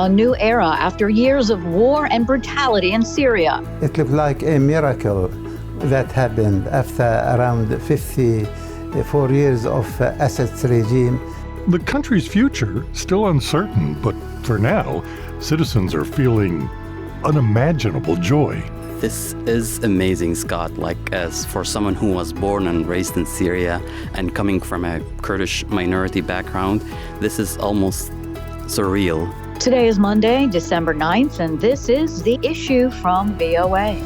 A new era after years of war and brutality in Syria. It looked like a miracle that happened after around 54 years of Assad's regime. The country's future still uncertain, but for now, citizens are feeling unimaginable joy. This is amazing, Scott. Like, as for someone who was born and raised in Syria and coming from a Kurdish minority background, this is almost surreal. Today is Monday, December 9th, and this is The Issue from VOA.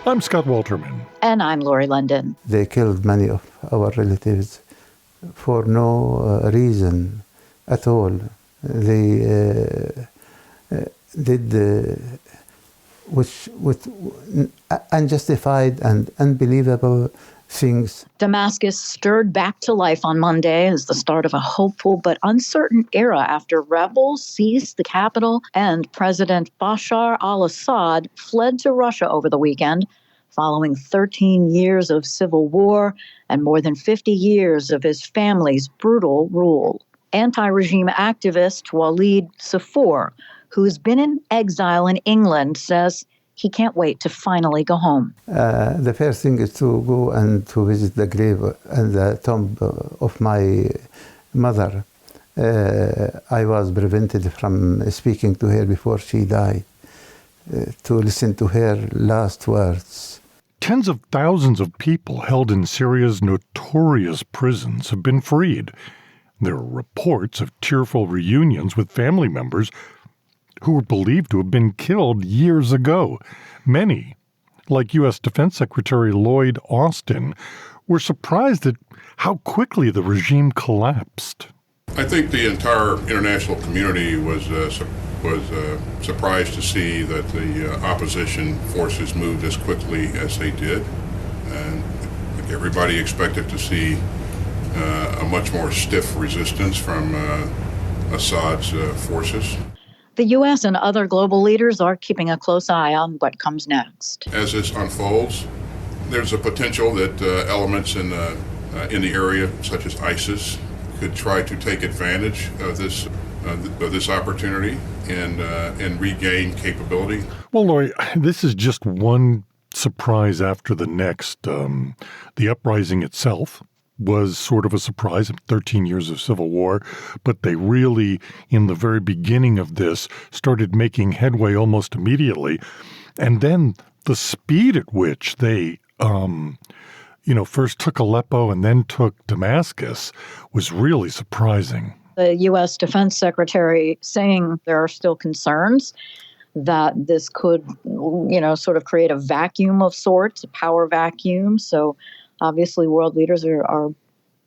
I'm Scott Walterman. And I'm Lori London. They killed many of our relatives for no reason at all. They did with unjustified and unbelievable things. Damascus stirred back to life on Monday as the start of a hopeful but uncertain era after rebels seized the capital and President Bashar al-Assad fled to Russia over the weekend, following 13 years of civil war and more than 50 years of his family's brutal rule. Anti-regime activist Walid Safour, who's been in exile in England, says he can't wait to finally go home. The first thing is to go and to visit the grave and the tomb of my mother. I was prevented from speaking to her before she died, to listen to her last words. Tens of thousands of people held in Syria's notorious prisons have been freed. There are reports of tearful reunions with family members who were believed to have been killed years ago. Many, like U.S. Defense Secretary Lloyd Austin, were surprised at how quickly the regime collapsed. I think the entire international community was surprised to see that the opposition forces moved as quickly as they did. And everybody expected to see a much more stiff resistance from Assad's forces. The U.S. and other global leaders are keeping a close eye on what comes next. As this unfolds, there's a potential that elements in the area, such as ISIS, could try to take advantage of this opportunity and regain capability. Well, Lori, this is just one surprise after the next. The uprising itself was sort of a surprise, 13 years of civil war, but they really, in the very beginning of this, started making headway almost immediately. And then the speed at which they, first took Aleppo and then took Damascus was really surprising. The U.S. Defense Secretary saying there are still concerns that this could, sort of create a vacuum of sorts, a power vacuum. So obviously, world leaders are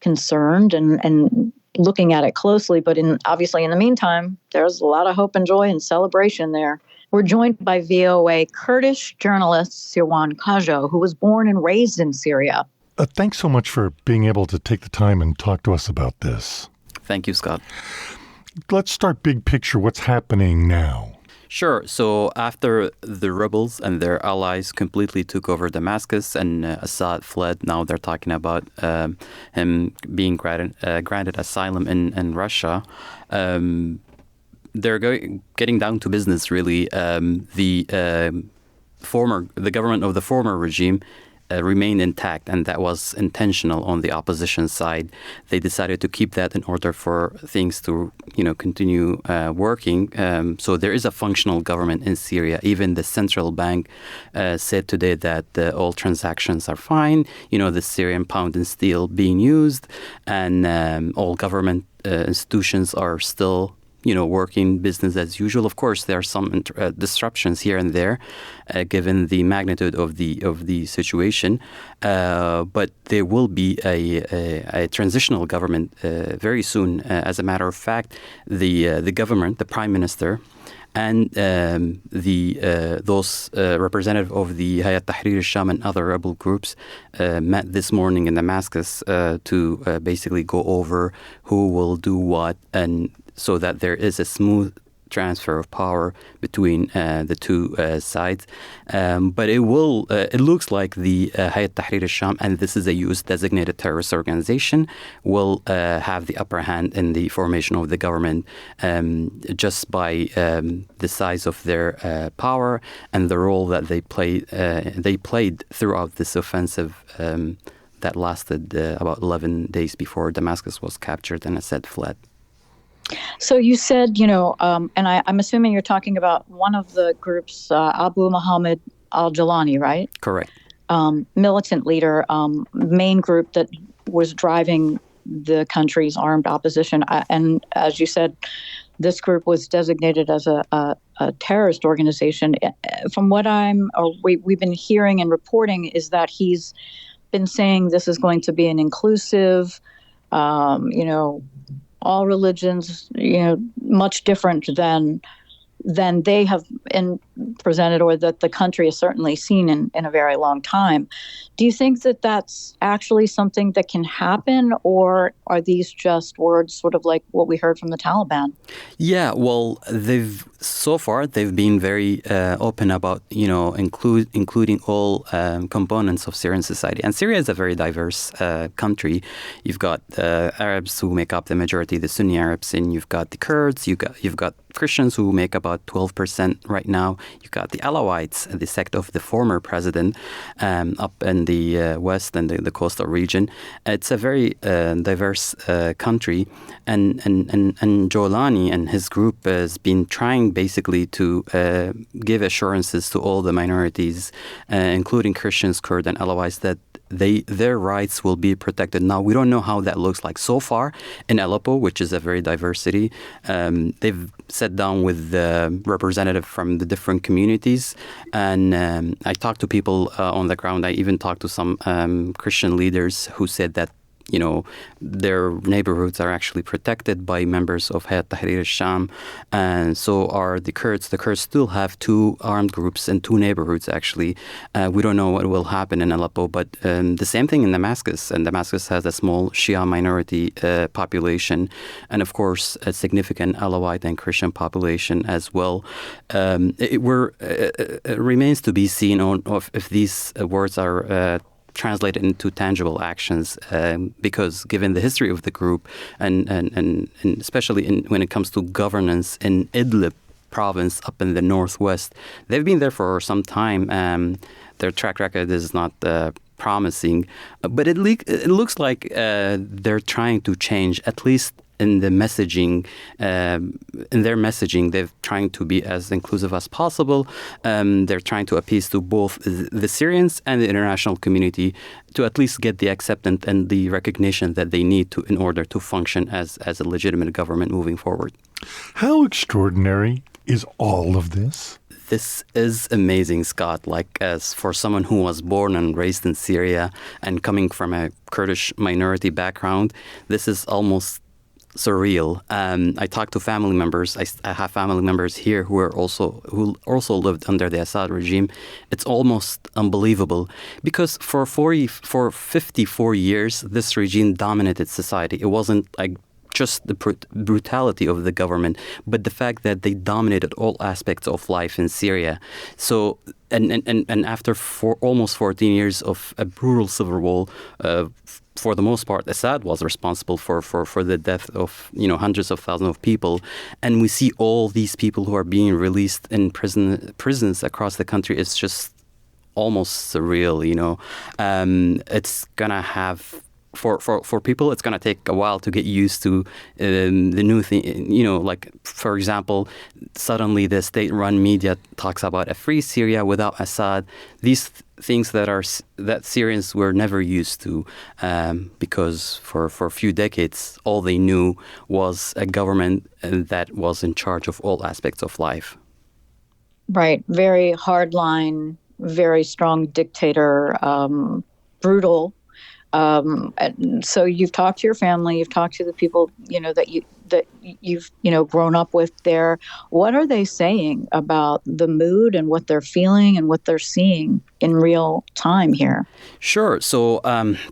concerned and looking at it closely. But obviously, in the meantime, there's a lot of hope and joy and celebration there. We're joined by VOA Kurdish journalist Sirwan Kajjo, who was born and raised in Syria. Thanks so much for being able to take the time and talk to us about this. Thank you, Scott. Let's start big picture. What's happening now? Sure. So after the rebels and their allies completely took over Damascus and Assad fled, now they're talking about him being granted asylum in Russia. They're getting down to business, really. The government of the former regime remained intact, and that was intentional on the opposition side. They decided to keep that in order for things to, continue working. So there is a functional government in Syria. Even the central bank said today that all transactions are fine. The Syrian pound and steel being used, and all government institutions are still working business as usual. Of course, there are some disruptions here and there, given the magnitude of the situation. But there will be a transitional government very soon. As a matter of fact, the government, the prime minister, and those representative of the Hayat Tahrir al-Sham and other rebel groups met this morning in Damascus to basically go over who will do what, and so that there is a smooth transfer of power between the two sides. But it looks like the Hayat Tahrir al-Sham, and this is a U.S. designated terrorist organization, will have the upper hand in the formation of the government just by the size of their power and the role that they played throughout this offensive that lasted about 11 days before Damascus was captured and Assad fled. So you said, and I'm assuming you're talking about one of the groups, Abu Muhammad al-Jalani, right? Correct. Militant leader, main group that was driving the country's armed opposition. And as you said, this group was designated as a terrorist organization. From what we've been hearing and reporting is that he's been saying this is going to be an inclusive, all religions, much different than they have presented, or that the country has certainly seen in a very long time. Do you think that that's actually something that can happen, or are these just words sort of like what we heard from the Taliban? Yeah, well, so far they've been very open about, including all components of Syrian society. And Syria is a very diverse country. You've got Arabs who make up the majority, the Sunni Arabs, and you've got the Kurds, you've got Christians who make about 12% right now. You've got the Alawites, the sect of the former president, up in the west and the coastal region. It's a very diverse country, and Jolani and his group has been trying basically to give assurances to all the minorities, including Christians, Kurds, and Alawites, that their rights will be protected. Now, we don't know how that looks like. So far, in Aleppo, which is a very diverse city, they've sat down with the representative from the different communities, and I talked to people on the ground. I even talked to some Christian leaders who said that their neighborhoods are actually protected by members of Hayat Tahrir al-Sham, and so are the Kurds. The Kurds still have two armed groups in two neighborhoods, actually. We don't know what will happen in Aleppo, but the same thing in Damascus. And Damascus has a small Shia minority population, and of course, a significant Alawite and Christian population as well. It remains to be seen if these words are translated into tangible actions, because given the history of the group and especially when it comes to governance in Idlib province up in the northwest, they've been there for some time. Their track record is not promising, but it looks like they're trying to change, at least in the messaging. In their messaging, they're trying to be as inclusive as possible. They're trying to appease to both the Syrians and the international community to at least get the acceptance and the recognition that they need to in order to function as a legitimate government moving forward. How extraordinary is all of this? This is amazing, Scott. Like, as for someone who was born and raised in Syria and coming from a Kurdish minority background, this is almost surreal. I talked to family members. I have family members here who also lived under the Assad regime. It's almost unbelievable because for 54 years, this regime dominated society. It wasn't like just the brutality of the government, but the fact that they dominated all aspects of life in Syria. So, and after almost 14 years of a brutal civil war, for the most part, Assad was responsible for the death of hundreds of thousands of people, and we see all these people who are being released in prisons across the country. It's just almost surreal. It's gonna have. For people, it's going to take a while to get used to the new thing. Like, for example, suddenly the state-run media talks about a free Syria without Assad. These things that Syrians were never used to, because for a few decades, all they knew was a government that was in charge of all aspects of life. Right. Very hardline, very strong dictator, brutal. So you've talked to your family, you've talked to the people, that that you've grown up with there. What are they saying about the mood and what they're feeling and what they're seeing in real time here? Sure. So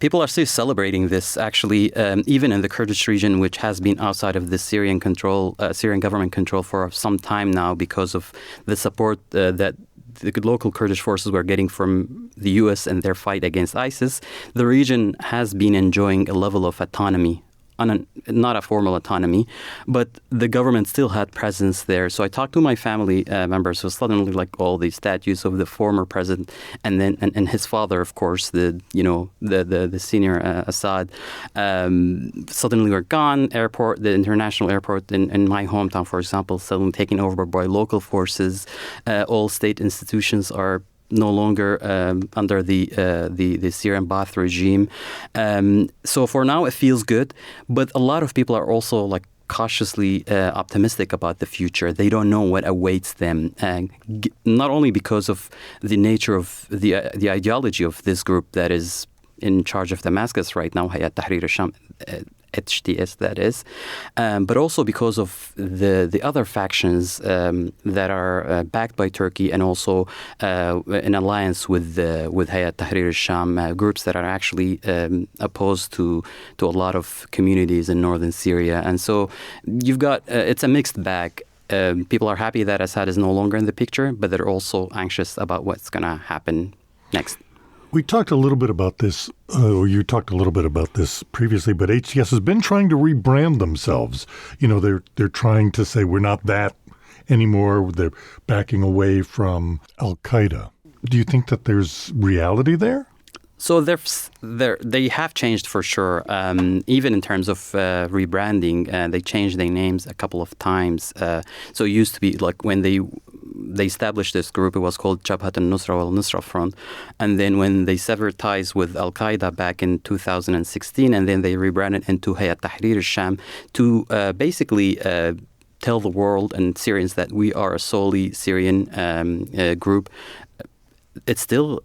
people are still celebrating this, actually, even in the Kurdish region, which has been outside of the Syrian government control for some time now, because of the support that the local Kurdish forces were getting from the U.S. in their fight against ISIS. The region has been enjoying a level of autonomy, not a formal autonomy, but the government still had presence there. So I talked to my family members who suddenly, like, all these statues of the former president and then and his father, of course, the senior Assad, suddenly were gone. The international airport in my hometown, for example, suddenly taken over by local forces. All state institutions are no longer under the Syrian Ba'ath regime. So for now, it feels good. But a lot of people are also like cautiously optimistic about the future. They don't know what awaits them, not only because of the nature of the ideology of this group that is in charge of Damascus right now, Hayat Tahrir al-Sham, HTS that is, but also because of the other factions that are backed by Turkey and also in alliance with Hayat Tahrir al-Sham, groups that are actually opposed to a lot of communities in northern Syria. And so you've got, it's a mixed bag. People are happy that Assad is no longer in the picture, but they're also anxious about what's going to happen next. We talked a little bit about this, or you talked a little bit about this previously, but HTS has been trying to rebrand themselves. They're trying to say we're not that anymore. They're backing away from al-Qaeda. Do you think that there's reality there? So they have changed for sure, even in terms of rebranding. They changed their names a couple of times. So it used to be like when they established this group, it was called Jabhat al-Nusra wal-Nusra Front. And then when they severed ties with al-Qaeda back in 2016, and then they rebranded into Hayat Tahrir al-Sham to basically tell the world and Syrians that we are a solely Syrian group. It still,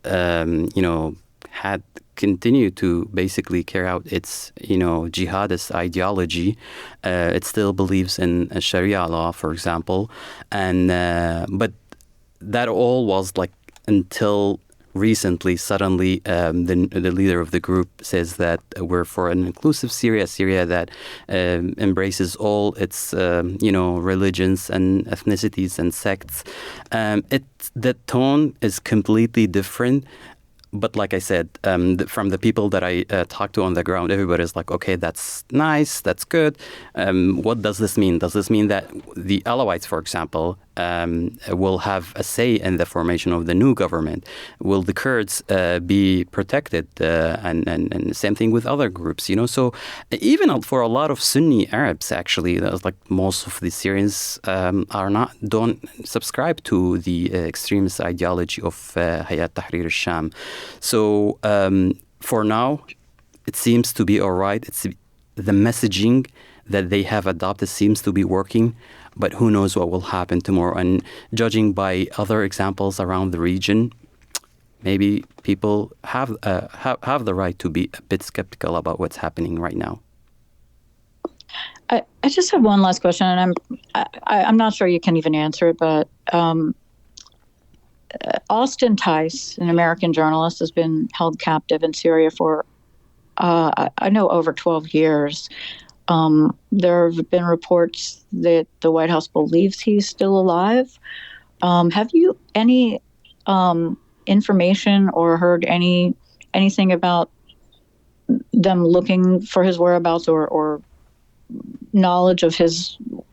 had continued to basically carry out its, jihadist ideology. It still believes in Sharia law, for example, and but that all was like until recently. Suddenly, the leader of the group says that we're for an inclusive Syria that embraces all its, religions and ethnicities and sects. The tone is completely different. But like I said, from the people that I talk to on the ground, everybody's like, okay, that's nice, that's good. What does this mean? Does this mean that the Alawites, for example, will have a say in the formation of the new government? Will the Kurds be protected? And same thing with other groups, So even for a lot of Sunni Arabs, actually, like most of the Syrians don't subscribe to the extremist ideology of Hayat Tahrir al-Sham. So for now, it seems to be all right. It's the messaging that they have adopted seems to be working, but who knows what will happen tomorrow. And judging by other examples around the region, maybe people have the right to be a bit skeptical about what's happening right now. I just have one last question, and I'm not sure you can even answer it, but Austin Tice, an American journalist, has been held captive in Syria for, I know, over 12 years. There have been reports that the White House believes he's still alive. Have you any information or heard anything about them looking for his whereabouts or knowledge of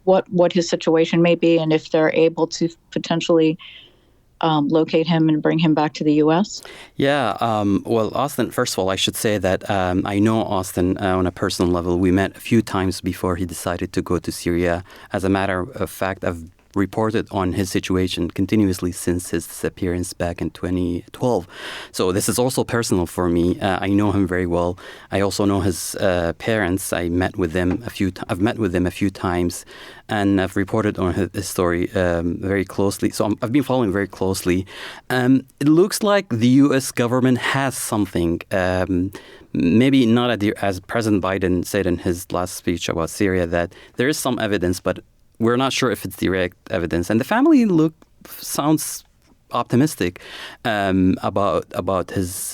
what his situation may be, and if they're able to potentially locate him and bring him back to the U.S.? Yeah. Well, Austin, first of all, I should say that I know Austin on a personal level. We met a few times before he decided to go to Syria. As a matter of fact, I've reported on his situation continuously since his disappearance back in 2012. So this is also personal for me. I know him very well. I also know his parents. I've met with them a few times, and I've reported on his story very closely. So I've been following very closely. It looks like the U.S. government has something. maybe not as President Biden said in his last speech about Syria, that there is some evidence, but we're not sure if it's direct evidence. And the family sounds optimistic about his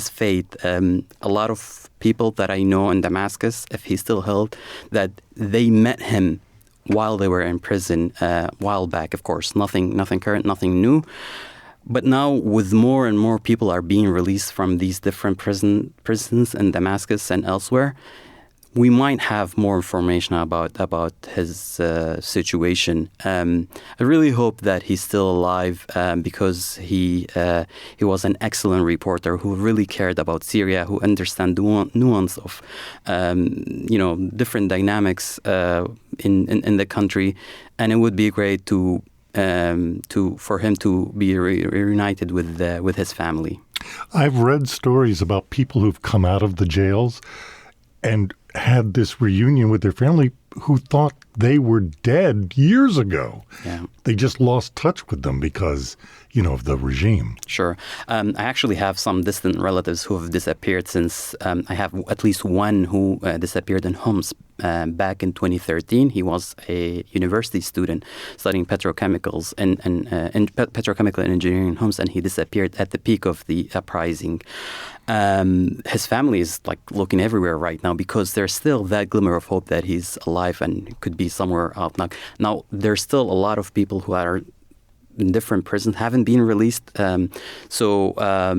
fate. A lot of people that I know in Damascus, if he's still held, that they met him while they were in prison a while back. Of course, nothing current, nothing new. But now, with more and more people are being released from these different prisons in Damascus and elsewhere, we might have more information about his situation. I really hope that he's still alive because he was an excellent reporter who really cared about Syria, who understands the nuance of different dynamics in the country, and it would be great for him to be reunited with his family. I've read stories about people who've come out of the jails and had this reunion with their family who thought they were dead years ago. Yeah. They just lost touch with them because, of the regime. Sure. I actually have some distant relatives who have disappeared since. I have at least one who disappeared in Homs back in 2013. He was a university student studying petrochemicals and petrochemical engineering in Homs, and he disappeared at the peak of the uprising. His family is looking everywhere right now because there's still that glimmer of hope that he's alive and could be somewhere out. Now there's still a lot of people who are in different prisons, haven't been released. So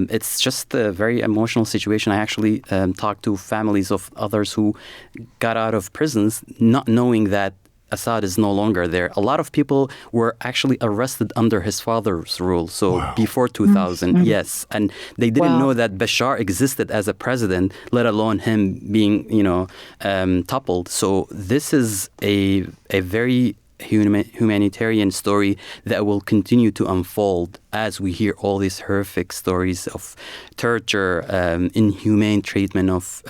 it's just a very emotional situation. I actually talked to families of others who got out of prisons not knowing that Assad is no longer there. A lot of people were actually arrested under his father's rule. So before 2000, yes. And they didn't know that Bashar existed as a president, let alone him being, toppled. So this is a very humanitarian story that will continue to unfold as we hear all these horrific stories of torture, inhumane treatment of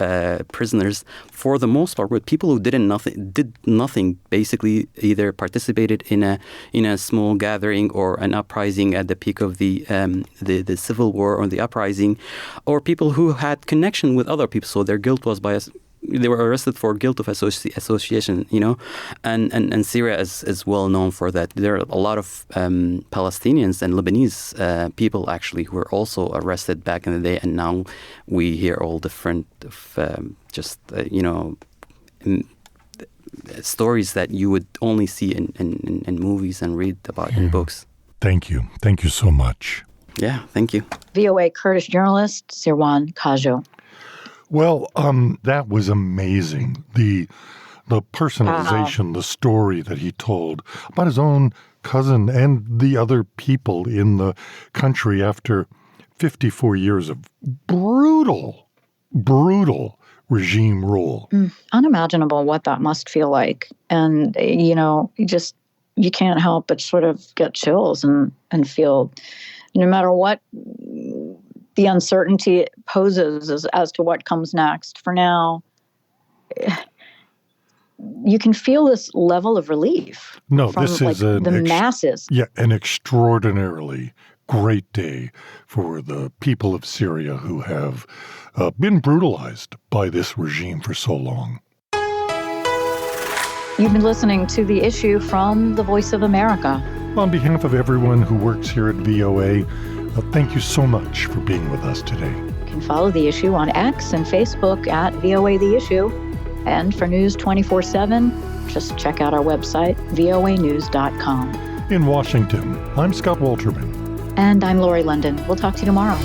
prisoners, for the most part, with people who did nothing, basically either participated in a small gathering or an uprising at the peak of the civil war or the uprising, or people who had connection with other people, so their guilt was they were arrested for guilt of association, and Syria is well known for that. There are a lot of Palestinians and Lebanese people actually who were also arrested back in the day, and now we hear all different stories that you would only see in movies and read about in books. Thank you so much. Yeah, thank you. VOA Kurdish journalist Sirwan Kajjo. Well, that was amazing. The personalization, the story that he told about his own cousin and the other people in the country after 54 years of brutal regime rule. Unimaginable what that must feel like. And, you can't help but sort of get chills and feel, no matter what the uncertainty poses as to what comes next. For now, you can feel this level of relief. No, from, this is the masses. Yeah, an extraordinarily great day for the people of Syria who have been brutalized by this regime for so long. You've been listening to The Issue from The Voice of America. On behalf of everyone who works here at VOA, thank you so much for being with us today. You can follow The Issue on X and Facebook at VOA The Issue. And for news 24/7, just check out our website, voanews.com. In Washington, I'm Scott Walterman. And I'm Lori London. We'll talk to you tomorrow.